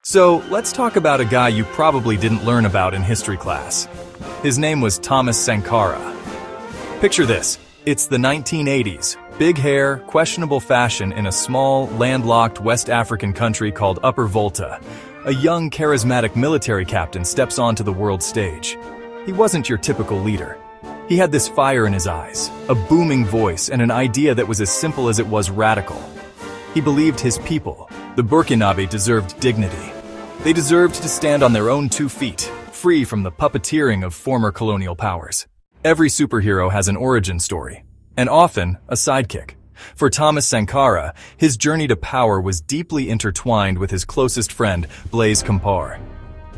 So, let's talk about a guy you probably didn't learn about in history class. His name was Thomas Sankara. Picture this. It's the 1980s. Big hair, questionable fashion in a small, landlocked West African country called Upper Volta. A young, charismatic military captain steps onto the world stage. He wasn't your typical leader. He had this fire in his eyes, a booming voice, and an idea that was as simple as it was radical. He believed his people, the Burkinabe, deserved dignity. They deserved to stand on their own 2 feet, free from the puppeteering of former colonial powers. Every superhero has an origin story, and often a sidekick. For Thomas Sankara, his journey to power was deeply intertwined with his closest friend, Blaise Compaoré.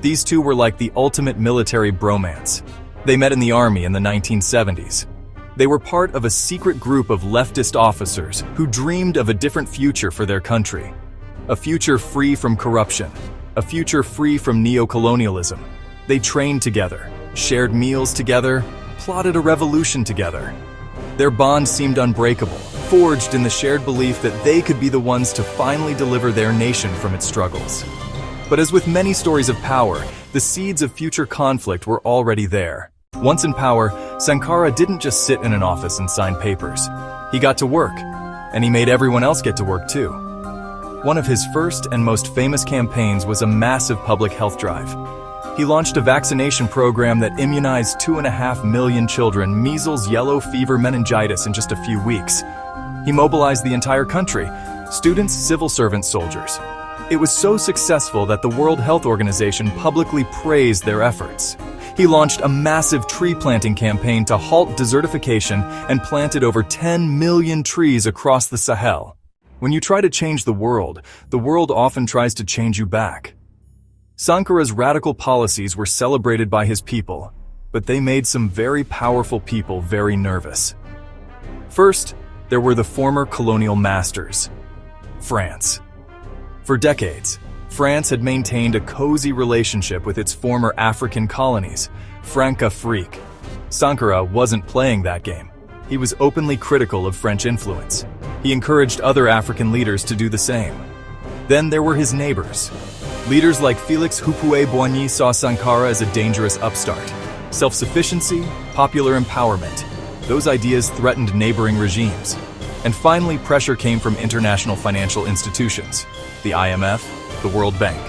These two were like the ultimate military bromance. They met in the army in the 1970s. They were part of a secret group of leftist officers who dreamed of a different future for their country. A future free from corruption. A future free from neo-colonialism. They trained together, shared meals together, plotted a revolution together. Their bond seemed unbreakable, forged in the shared belief that they could be the ones to finally deliver their nation from its struggles. But as with many stories of power, the seeds of future conflict were already there. Once in power, Sankara didn't just sit in an office and sign papers. He got to work, and he made everyone else get to work too. One of his first and most famous campaigns was a massive public health drive. He launched a vaccination program that immunized 2.5 million children, measles, yellow fever, meningitis in just a few weeks. He mobilized the entire country, students, civil servants, soldiers. It was so successful that the World Health Organization publicly praised their efforts. He launched a massive tree planting campaign to halt desertification and planted over 10 million trees across the Sahel. When you try to change the world often tries to change you back. Sankara's radical policies were celebrated by his people, but they made some very powerful people very nervous. First, there were the former colonial masters, France. For decades, France had maintained a cozy relationship with its former African colonies, Franc-Afrique. Sankara wasn't playing that game. He was openly critical of French influence. He encouraged other African leaders to do the same. Then there were his neighbors. Leaders like Félix Houphouët-Boigny saw Sankara as a dangerous upstart. Self-sufficiency, popular empowerment. Those ideas threatened neighboring regimes. And finally, pressure came from international financial institutions, the IMF, the World Bank.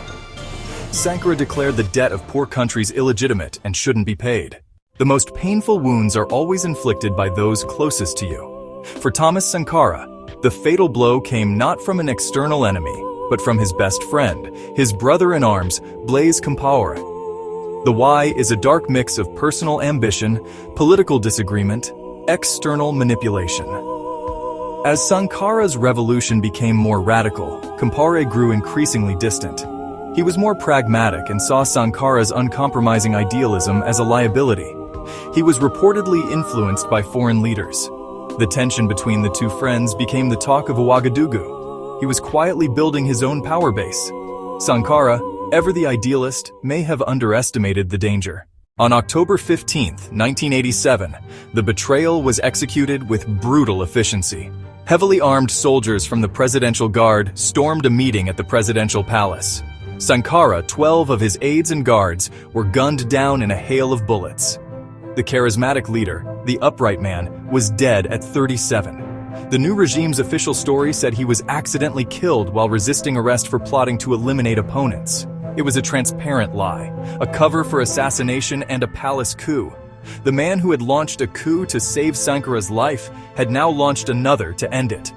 Sankara declared the debt of poor countries illegitimate and shouldn't be paid. The most painful wounds are always inflicted by those closest to you. For Thomas Sankara, the fatal blow came not from an external enemy, but from his best friend, his brother-in-arms, Blaise Compaoré. The why is a dark mix of personal ambition, political disagreement, external manipulation. As Sankara's revolution became more radical, Compaoré grew increasingly distant. He was more pragmatic and saw Sankara's uncompromising idealism as a liability. He was reportedly influenced by foreign leaders. The tension between the two friends became the talk of Ouagadougou. He was quietly building his own power base. Sankara, ever the idealist, may have underestimated the danger. On October 15, 1987, the betrayal was executed with brutal efficiency. Heavily armed soldiers from the Presidential Guard stormed a meeting at the Presidential Palace. Sankara, 12 of his aides and guards, were gunned down in a hail of bullets. The charismatic leader, the upright man, was dead at 37. The new regime's official story said he was accidentally killed while resisting arrest for plotting to eliminate opponents. It was a transparent lie, a cover for assassination and a palace coup. The man who had launched a coup to save Sankara's life had now launched another to end it.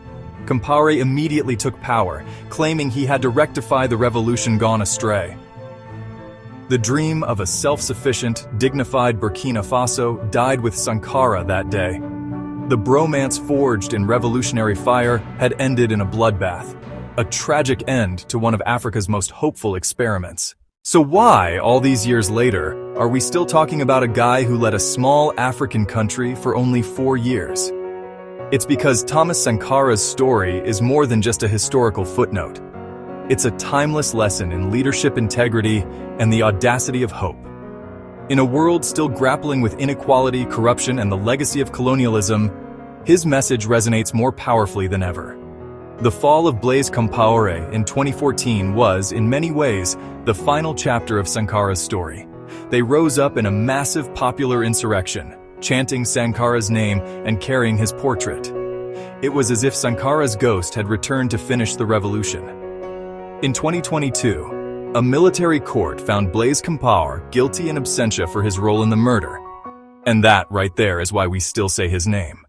Compaoré immediately took power, claiming he had to rectify the revolution gone astray. The dream of a self-sufficient, dignified Burkina Faso died with Sankara that day. The bromance forged in revolutionary fire had ended in a bloodbath, a tragic end to one of Africa's most hopeful experiments. So why, all these years later, are we still talking about a guy who led a small African country for only 4 years? It's because Thomas Sankara's story is more than just a historical footnote. It's a timeless lesson in leadership integrity and the audacity of hope. In a world still grappling with inequality, corruption, and the legacy of colonialism, his message resonates more powerfully than ever. The fall of Blaise Compaoré in 2014 was, in many ways, the final chapter of Sankara's story. They rose up in a massive popular insurrection, chanting Sankara's name and carrying his portrait. It was as if Sankara's ghost had returned to finish the revolution. In 2022, a military court found Blaise Compaoré guilty in absentia for his role in the murder. And that, right there, is why we still say his name.